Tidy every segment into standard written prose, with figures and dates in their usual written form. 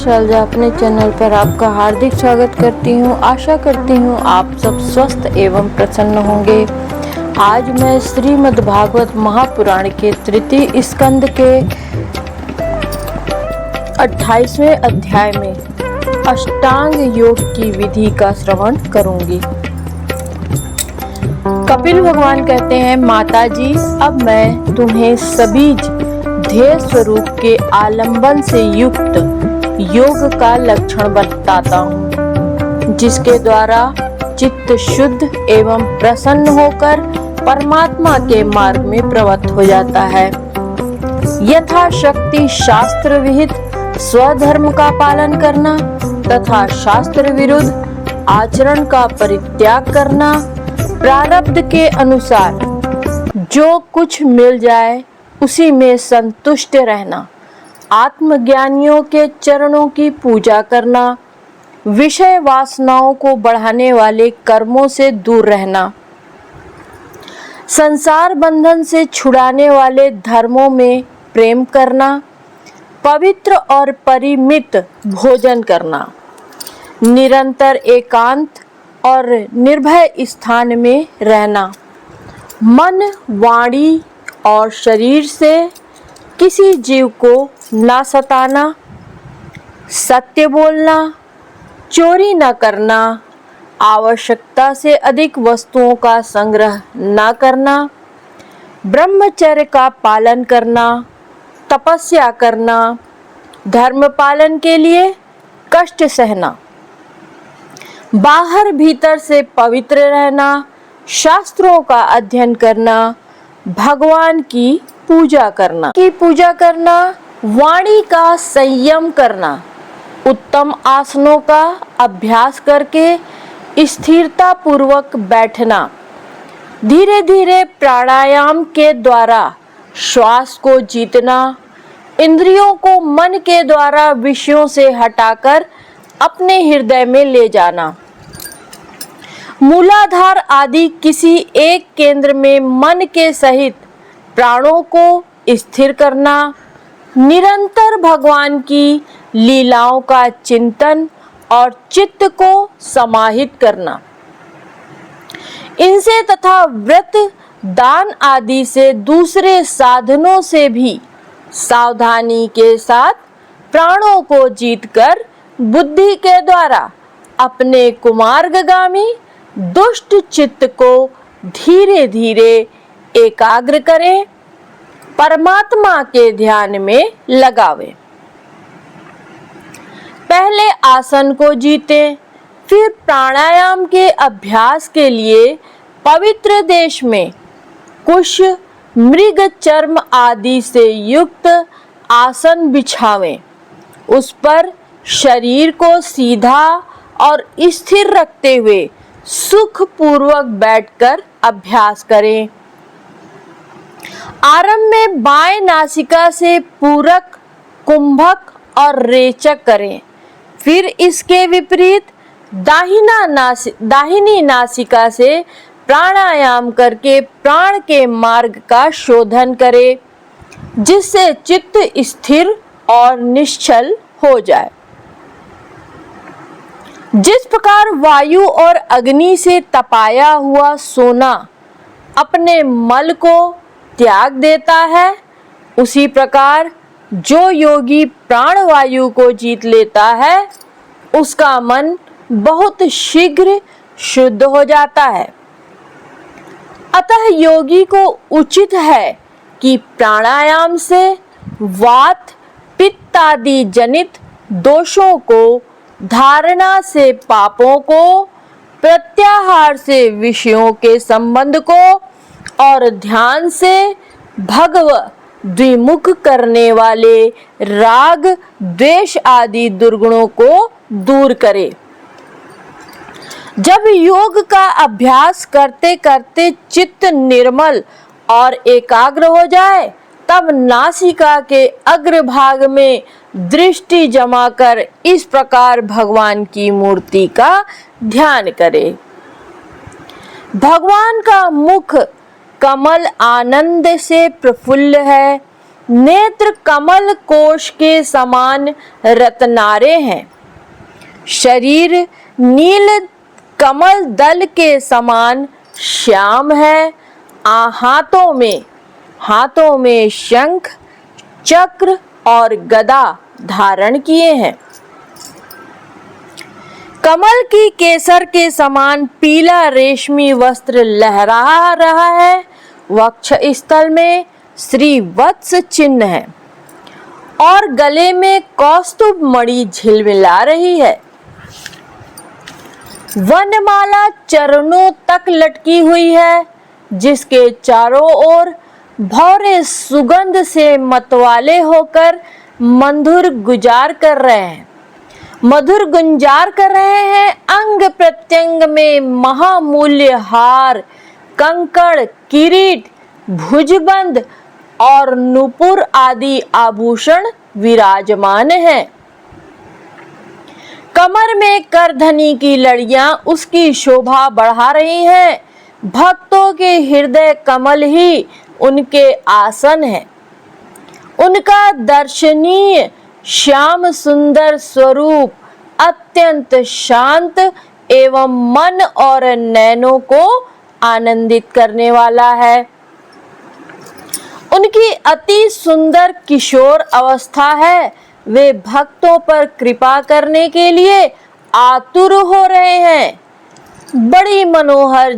शैलजा अपने चैनल पर आपका हार्दिक स्वागत करती हूँ। आशा करती हूँ आप सब स्वस्थ एवं प्रसन्न होंगे। आज मैं श्रीमद् भागवत महापुराण के तृतीय स्कंद के 28वें अध्याय में अष्टांग योग की विधि का श्रवण करूंगी। कपिल भगवान कहते हैं, माता जी, अब मैं तुम्हें सबीज ध्येय स्वरूप के आलंबन से युक्त योग का लक्षण बताता हूँ, जिसके द्वारा चित्त शुद्ध एवं प्रसन्न होकर परमात्मा के मार्ग में प्रवृत्त हो जाता है। यथाशक्ति शास्त्र विहित स्वधर्म का पालन करना तथा शास्त्र विरुद्ध आचरण का परित्याग करना, प्रारब्ध के अनुसार जो कुछ मिल जाए उसी में संतुष्ट रहना, आत्मज्ञानियों के चरणों की पूजा करना, विषय वासनाओं को बढ़ाने वाले कर्मों से दूर रहना, संसार बंधन से छुड़ाने वाले धर्मों में प्रेम करना, पवित्र और परिमित भोजन करना, निरंतर एकांत और निर्भय स्थान में रहना, मन, वाणी और शरीर से किसी जीव को ना सताना, सत्य बोलना, चोरी न करना, आवश्यकता से अधिक वस्तुओं का संग्रह न करना, ब्रह्मचर्य का पालन करना, तपस्या करना, धर्म पालन के लिए कष्ट सहना, बाहर भीतर से पवित्र रहना, शास्त्रों का अध्ययन करना, भगवान की पूजा करना, वाणी का संयम करना, उत्तम आसनों का अभ्यास करके स्थिरता पूर्वक बैठना, धीरे धीरे प्राणायाम के द्वारा श्वास को जीतना, इंद्रियों को मन के द्वारा विषयों से हटाकर अपने हृदय में ले जाना, मूलाधार आदि किसी एक केंद्र में मन के सहित प्राणों को स्थिर करना, निरंतर भगवान की लीलाओं का चिंतन और चित्त को समाहित करना, इनसे तथा व्रत, दान आदि से दूसरे साधनों से भी सावधानी के साथ प्राणों को जीतकर बुद्धि के द्वारा अपने कुमार्गगामी दुष्ट चित्त को धीरे धीरे एकाग्र करें, परमात्मा के ध्यान में लगावे। पहले आसन को जीते, फिर प्राणायाम के अभ्यास के लिए पवित्र देश में कुश, मृग चर्म आदि से युक्त आसन बिछावें। उस पर शरीर को सीधा और स्थिर रखते हुए सुख पूर्वक बैठकर अभ्यास करें। आरंभ में बाएं नासिका से पूरक, कुंभक और रेचक करें, फिर इसके विपरीत दाहिनी नासिका से प्राणायाम करके प्राण के मार्ग का शोधन करें, जिससे चित्त स्थिर और निश्चल हो जाए। जिस प्रकार वायु और अग्नि से तपाया हुआ सोना अपने मल को त्याग देता है, उसी प्रकार जो योगी प्राणवायु को जीत लेता है, उसका मन बहुत शीघ्र शुद्ध हो जाता है। अतः योगी को उचित है कि प्राणायाम से वात, पित्त आदि जनित दोषों को, धारणा से पापों को, प्रत्याहार से विषयों के संबंध को और ध्यान से भगव द्विमुख करने वाले राग, द्वेष आदि दुर्गुणों को दूर करे। जब योग का अभ्यास करते करते चित्त निर्मल और एकाग्र हो जाए, तब नासिका के अग्रभाग में दृष्टि जमा कर इस प्रकार भगवान की मूर्ति का ध्यान करे। भगवान का मुख कमल आनंद से प्रफुल्ल है, नेत्र कमल कोश के समान रत्नारे हैं। शरीर नील कमल दल के समान श्याम है। हाथों में शंख, चक्र और गदा धारण किए हैं। कमल की केसर के समान पीला रेशमी वस्त्र लहरा रहा है। वक्ष स्थल में श्री वत्स चिन्ह है और गले में कौस्तुभ मणि झिलमिला रही है। वनमाला चरणों तक लटकी हुई है, जिसके चारों ओर भौरे सुगंध से मतवाले होकर मधुर गुंजार कर रहे हैं। अंग प्रत्यंग में महामूल्य हार, कंकड़, किरीट, भुजबंद और नुपुर आदि आभूषण विराजमान हैं। कमर में करधनी की लड़ियां उसकी शोभा बढ़ा रही हैं। भक्तों के हृदय कमल ही उनके आसन है। उनका दर्शनीय श्याम सुंदर स्वरूप अत्यंत शांत एवं मन और नैनों को आनंदित करने वाला है। उनकी अति सुंदर किशोर अवस्था है। वे भक्तों पर कृपा करने के लिए आतुर हो रहे हैं। बड़ी मनोहर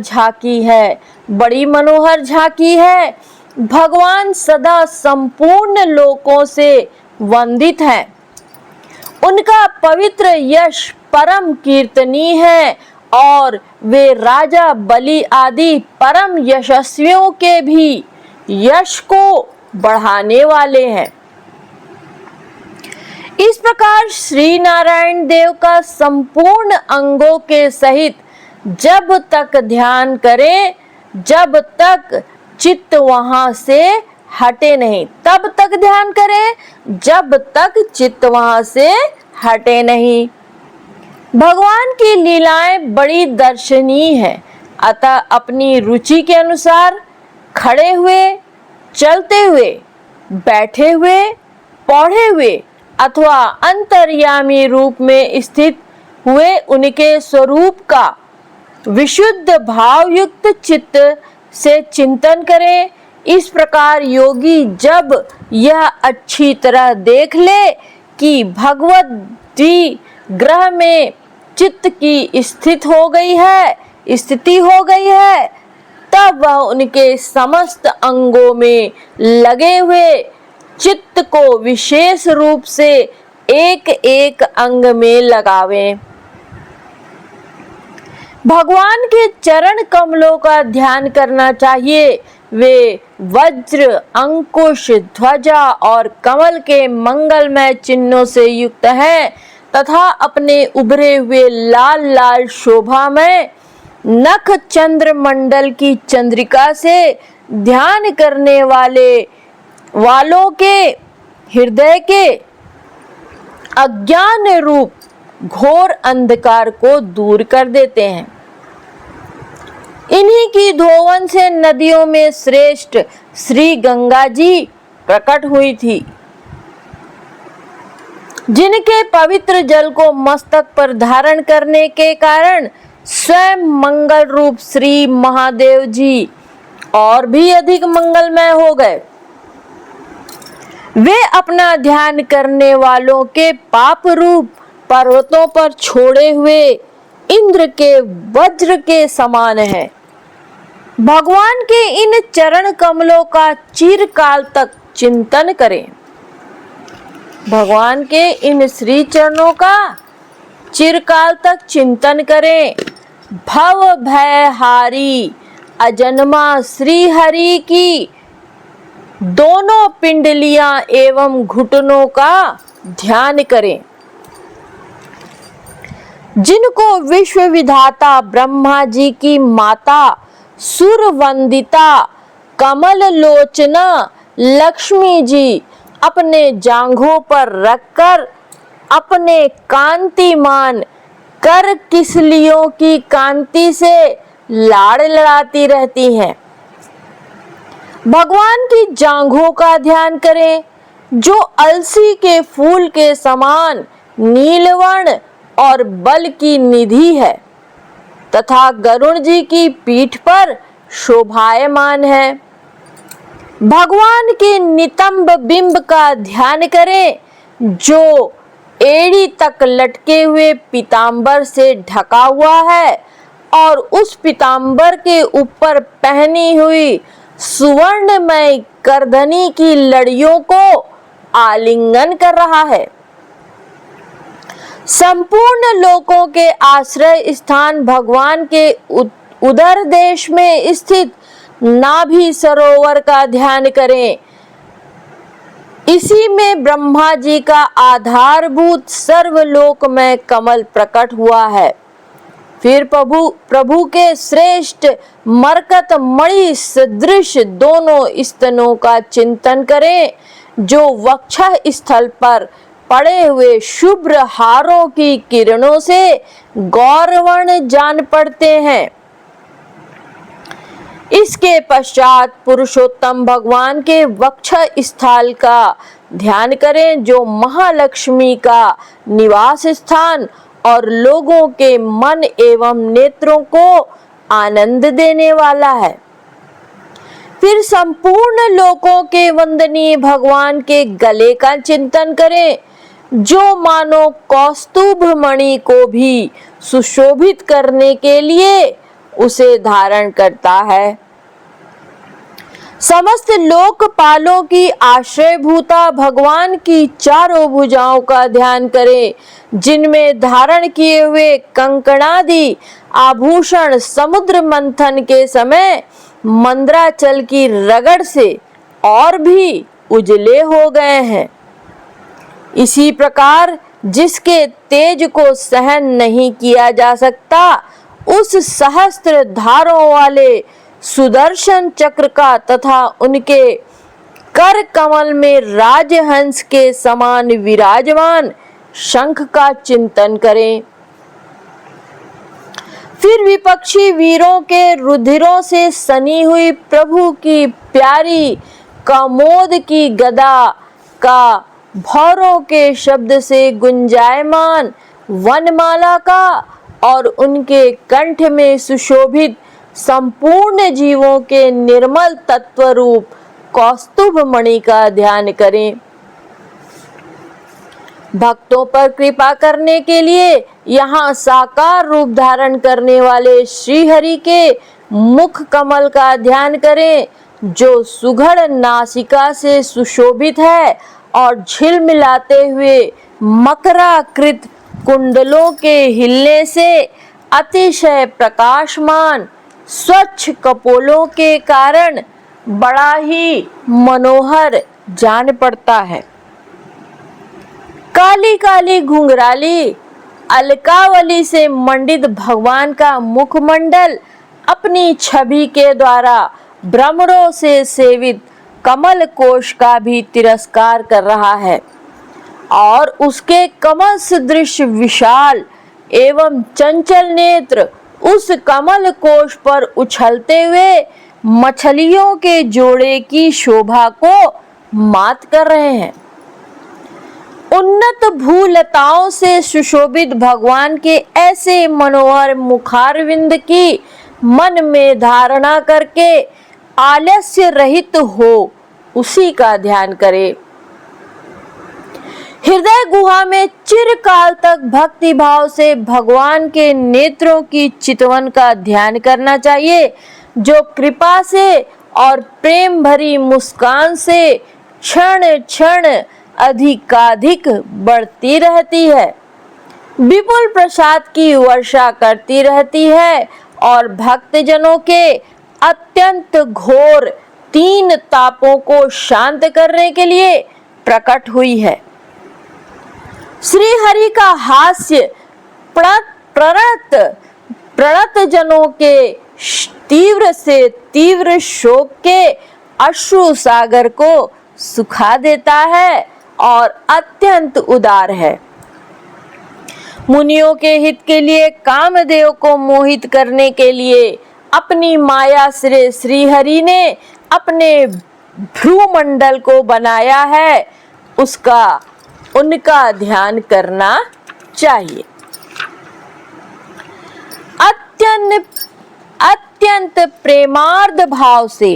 झांकी है। भगवान सदा संपूर्ण लोकों से वंदित हैं। उनका पवित्र यश परम कीर्तनीय है और वे राजा बलि आदि परम यशस्वियों के भी यश को बढ़ाने वाले हैं। इस प्रकार श्री नारायण देव का संपूर्ण अंगों के सहित जब तक ध्यान करें, जब तक चित्त वहां से हटे नहीं, तब तक ध्यान करें जब तक चित्त वहां से हटे नहीं। भगवान की लीलाएं बड़ी दर्शनीय है। अतः अपनी रुचि के अनुसार खड़े हुए, चलते हुए, बैठे हुए, पौधे हुए अथवा अंतर्यामी रूप में स्थित हुए उनके स्वरूप का विशुद्ध भावयुक्त चित्त से चिंतन करें। इस प्रकार योगी जब यह अच्छी तरह देख ले कि भगवती ग्रह में चित्त की स्थिति हो गई है, तब वह उनके समस्त अंगों में लगे हुए चित्त को विशेष रूप से एक एक अंग में लगावें। भगवान के चरण कमलों का ध्यान करना चाहिए। वे वज्र, अंकुश, ध्वजा और कमल के मंगलमय चिन्हों से युक्त हैं तथा अपने उभरे हुए लाल लाल शोभामय नख चंद्रमंडल की चंद्रिका से ध्यान करने वालों के हृदय के अज्ञान रूप घोर अंधकार को दूर कर देते हैं। इन्हीं की धोवन से नदियों में श्रेष्ठ श्री गंगा जी प्रकट हुई थी, जिनके पवित्र जल को मस्तक पर धारण करने के कारण स्वयं मंगल रूप श्री महादेव जी और भी अधिक मंगलमय हो गए। वे अपना ध्यान करने वालों के पाप रूप पर्वतों पर छोड़े हुए इंद्र के वज्र के समान है। भगवान के इन चरण कमलों का चिरकाल तक चिंतन करें। भगवान के इन श्री चरणों का चिरकाल तक चिंतन करें। भव भय हारी अजन्मा श्री हरि की दोनों पिंडलियां एवं घुटनों का ध्यान करें, जिनको विश्व विधाता ब्रह्मा जी की माता सुर वंदिता कमल लोचना लक्ष्मी जी अपने जांघों पर रखकर अपने कांतिमान कर किसलियों की कांति से लाड़ लड़ाती रहती हैं। भगवान की जांघों का ध्यान करें जो अलसी के फूल के समान नीलवर्ण और बल की निधि है तथा गरुण जी की पीठ पर शोभायमान है। भगवान के नितंब बिंब का ध्यान करें जो एड़ी तक लटके हुए पीतांबर से ढका हुआ है और उस पीतांबर के ऊपर पहनी हुई सुवर्णमय करधनी की लड़ियों को आलिंगन कर रहा है। संपूर्ण लोकों के आश्रय स्थान भगवान के उदर देश में स्थित नाभि सरोवर का ध्यान करें। इसी में ब्रह्मा जी का आधारभूत सर्वलोक में कमल प्रकट हुआ है। फिर प्रभु के श्रेष्ठ मरकत मणि सदृश दोनों स्तनों का चिंतन करें जो वक्ष स्थल पर पड़े हुए शुभ्र हारों की किरणों से गौरवर्ण जान पड़ते हैं। इसके पश्चात पुरुषोत्तम भगवान के वक्ष स्थल का ध्यान करें जो महालक्ष्मी का निवास स्थान और लोगों के मन एवं नेत्रों को आनंद देने वाला है। फिर संपूर्ण लोकों के वंदनीय भगवान के गले का चिंतन करें जो मानो कौस्तुभ मणि को भी सुशोभित करने के लिए उसे धारण करता है। समस्त लोकपालों की आश्रयभूता भगवान की चारों भुजाओं का ध्यान करें जिनमें धारण किए हुए कंकणादि आभूषण समुद्र मंथन के समय मंद्राचल की रगड़ से और भी उजले हो गए हैं। इसी प्रकार जिसके तेज को सहन नहीं किया जा सकता उस सहस्त्र धारों वाले सुदर्शन चक्र का तथा उनके कर कमल में राजहंस के समान विराजमान शंख का चिंतन करें। फिर विपक्षी वीरों के रुधिरों से सनी हुई प्रभु की प्यारी कमोद की गदा का भौरों के शब्द से गुंजायमान वनमाला का और उनके कंठ में सुशोभित संपूर्ण जीवों के निर्मल तत्व रूप कौस्तुभ मणि का ध्यान करें। भक्तों पर कृपा करने के लिए यहाँ साकार रूप धारण करने वाले श्री हरि के मुख कमल का ध्यान करें जो सुघड़ नासिका से सुशोभित है और झिलमिलाते हुए मकराकृत कुंडलों के हिलने से अतिशय प्रकाशमान स्वच्छ कपोलों के कारण बड़ा ही मनोहर जान पड़ता है। काली काली घुंघराली अलकावली से मंडित भगवान का मुखमंडल अपनी छवि के द्वारा भ्रमरों से सेवित कमल कोश का भी तिरस्कार कर रहा है और उसके कमल सदृश विशाल एवं चंचल नेत्र उस कमल कोश पर उछलते हुए मछलियों के जोड़े की शोभा को मात कर रहे हैं। उन्नत भूलताओं से सुशोभित भगवान के ऐसे मनोहर मुखारविंद की मन में धारणा करके आलस्य रहित हो उसी का ध्यान करें। हृदय गुहा में चिरकाल तक भक्ति भाव से भगवान के नेत्रों की चितवन का ध्यान करना चाहिए जो कृपा से और प्रेम भरी मुस्कान से क्षण क्षण अधिकाधिक बढ़ती रहती है, विपुल प्रसाद की वर्षा करती रहती है और भक्तजनों के अत्यंत घोर 3 तापों को शांत करने के लिए प्रकट हुई है। श्री हरि का हास्य प्रणत जनों के तीव्र से तीव्र शोक के अश्रु सागर को सुखा देता है और अत्यंत उदार है। मुनियों के हित के लिए कामदेव को मोहित करने के लिए अपनी माया से श्री हरि ने अपने भ्रूमंडल को बनाया है, उनका ध्यान करना चाहिए। अत्यंत प्रेमार्द भाव से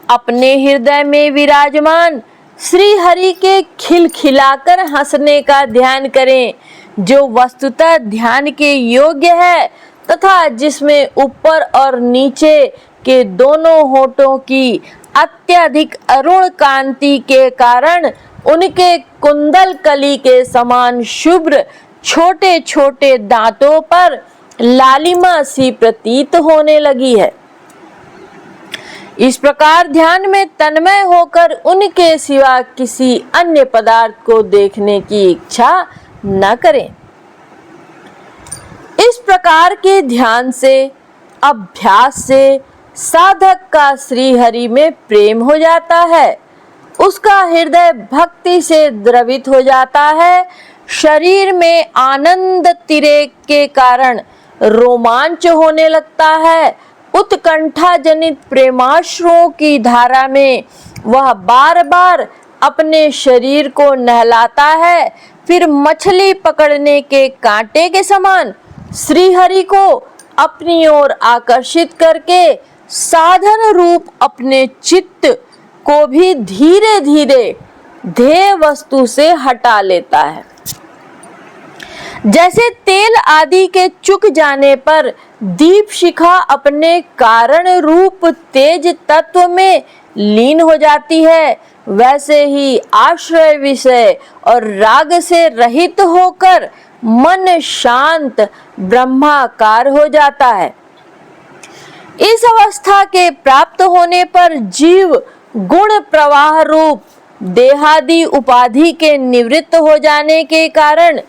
अपने हृदय में विराजमान श्री हरि के खिलखिलाकर हंसने का ध्यान करें, जो वस्तुतः ध्यान के योग्य है तथा जिसमें ऊपर और नीचे के दोनों होठों की अत्यधिक अरुण कांति के कारण उनके कुंदल कली के समान शुभ्र छोटे छोटे दांतों पर लालिमा सी प्रतीत होने लगी है। इस प्रकार ध्यान में तन्मय होकर उनके सिवा किसी अन्य पदार्थ को देखने की इच्छा न करें। इस प्रकार के ध्यान से, अभ्यास से साधक का श्री हरि में प्रेम हो जाता है, उसका हृदय भक्ति से द्रवित हो जाता है, शरीर में आनंद तिरेक के कारण रोमांच होने लगता है, उत्कंठा जनित प्रेमाश्रुओं की धारा में वह बार बार अपने शरीर को नहलाता है, फिर मछली पकड़ने के कांटे के समान श्री हरि को अपनी ओर आकर्षित करके साधन रूप अपने चित्त को भी धीरे धीरे ध्येय वस्तु से हटा लेता है। जैसे तेल आदि के चुक जाने पर दीप शिखा अपने कारण रूप तेज तत्व में लीन हो जाती है, वैसे ही आश्रय विषय और राग से रहित होकर मन शांत ब्रह्माकार हो जाता है। इस अवस्था के प्राप्त होने पर जीव गुण प्रवाह रूप देहादि उपाधि के निवृत्त हो जाने के कारण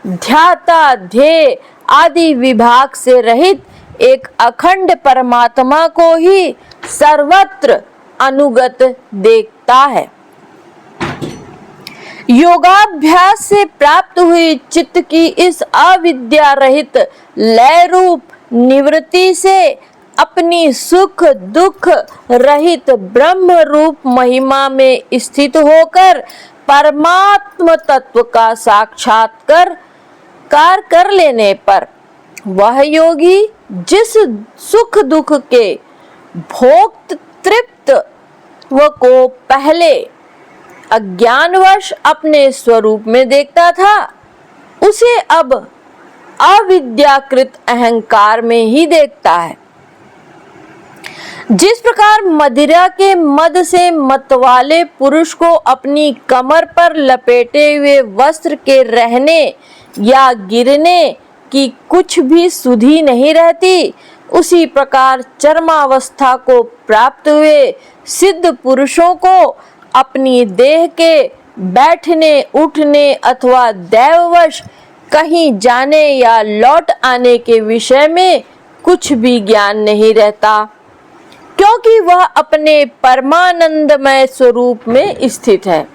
ध्याता ध्येय आदि विभाग से रहित एक अखंड परमात्मा को ही सर्वत्र अनुगत देखता है। योगाभ्यास से प्राप्त हुई चित्त की इस अविद्या रहित लय रूप निवृत्ति से अपनी सुख दुख रहित ब्रह्म रूप महिमा में स्थित होकर परमात्म तत्व का साक्षात्कार कर लेने पर वह योगी जिस सुख दुख के भोक्त तृप्त को पहले अज्ञानवश अपने स्वरूप में देखता था, उसे अब अविद्याकृत अहंकार में ही देखता है। जिस प्रकार मदिरा के मद से मतवाले पुरुष को अपनी कमर पर लपेटे हुए वस्त्र के रहने या गिरने की कुछ भी सुधि नहीं रहती, उसी प्रकार चरमावस्था को प्राप्त हुए सिद्ध पुरुषों को अपनी देह के बैठने उठने अथवा दैववश कहीं जाने या लौट आने के विषय में कुछ भी ज्ञान नहीं रहता, क्योंकि वह अपने परमानंदमय स्वरूप में स्थित है।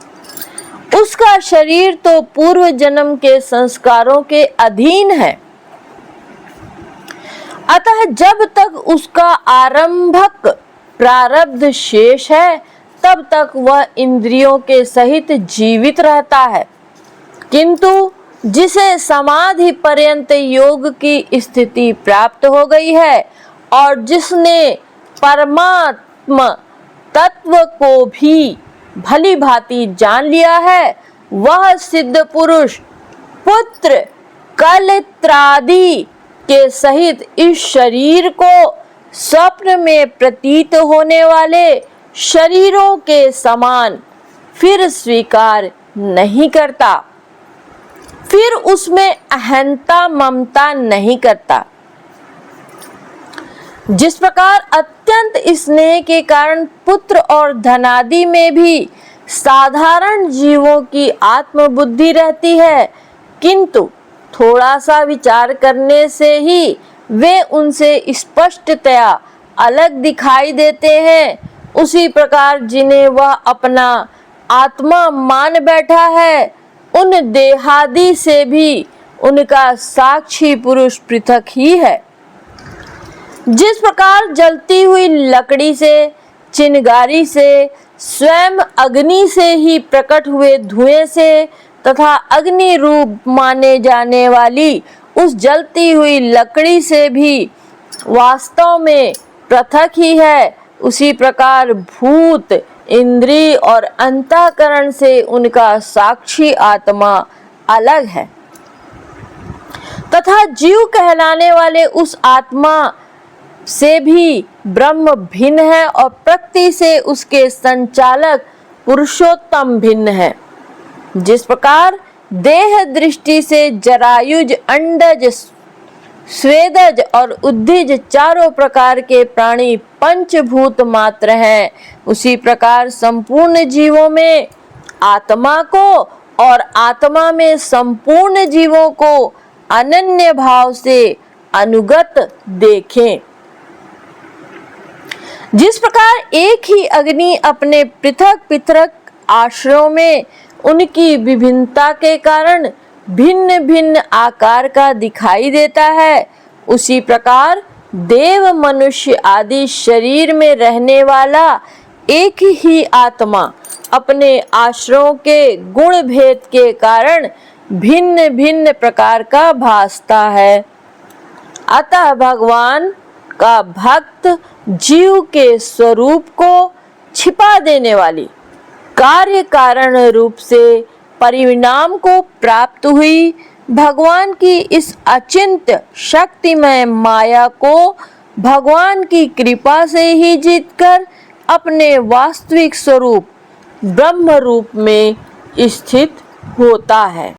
उसका शरीर तो पूर्व जन्म के संस्कारों के अधीन है, अतः जब तक उसका आरंभक प्रारब्ध शेष है तब तक वह इंद्रियों के सहित जीवित रहता है, किंतु जिसे समाधि पर्यंत योग की स्थिति प्राप्त हो गई है और जिसने परमात्मा तत्व को भी भली भांति जान लिया है, वह सिद्ध पुरुष पुत्र कलत्रादि के सहित इस शरीर को स्वप्न में प्रतीत होने वाले शरीरों के समान फिर स्वीकार नहीं करता, फिर उसमें अहंता ममता नहीं करता। जिस प्रकार अत्यंत स्नेह के कारण पुत्र और धनादि में भी साधारण जीवों की आत्मबुद्धि रहती है, किंतु थोड़ा सा विचार करने से ही वे उनसे स्पष्टतया अलग दिखाई देते हैं, उसी प्रकार जिन्हें वह अपना आत्मा मान बैठा है, उन देहादि से भी उनका साक्षी पुरुष पृथक ही है। जिस प्रकार जलती हुई लकड़ी से चिनगारी से, स्वयं अग्नि से ही प्रकट हुए धुएं से तथा अग्नि रूप माने जाने वाली उस जलती हुई लकड़ी से भी वास्तव में पृथक ही है, उसी प्रकार भूत, इंद्रिय और अंतःकरण से उनका साक्षी आत्मा अलग है तथा जीव कहलाने वाले उस आत्मा से भी ब्रह्म भिन्न है और प्रकृति से उसके संचालक पुरुषोत्तम भिन्न है। जिस प्रकार देह दृष्टि से जरायुज, अंडज, स्वेदज और उद्भिज चारों प्रकार के प्राणी पंचभूत मात्र हैं, उसी प्रकार संपूर्ण जीवों में आत्मा को और आत्मा में संपूर्ण जीवों को अनन्य भाव से अनुगत देखें। जिस प्रकार एक ही अग्नि अपने पृथक पृथक आश्रयों में उनकी विभिन्नता के कारण भिन्न भिन्न आकार का दिखाई देता है, उसी प्रकार देव, मनुष्य आदि शरीर में रहने वाला एक ही आत्मा अपने आश्रयों के गुण भेद के कारण भिन्न भिन्न प्रकार का भासता है। अतः भगवान का भक्त जीव के स्वरूप को छिपा देने वाली कार्य कारण रूप से परिणाम को प्राप्त हुई भगवान की इस अचिंत्य शक्तिमय माया को भगवान की कृपा से ही जीतकर अपने वास्तविक स्वरूप ब्रह्म रूप में स्थित होता है।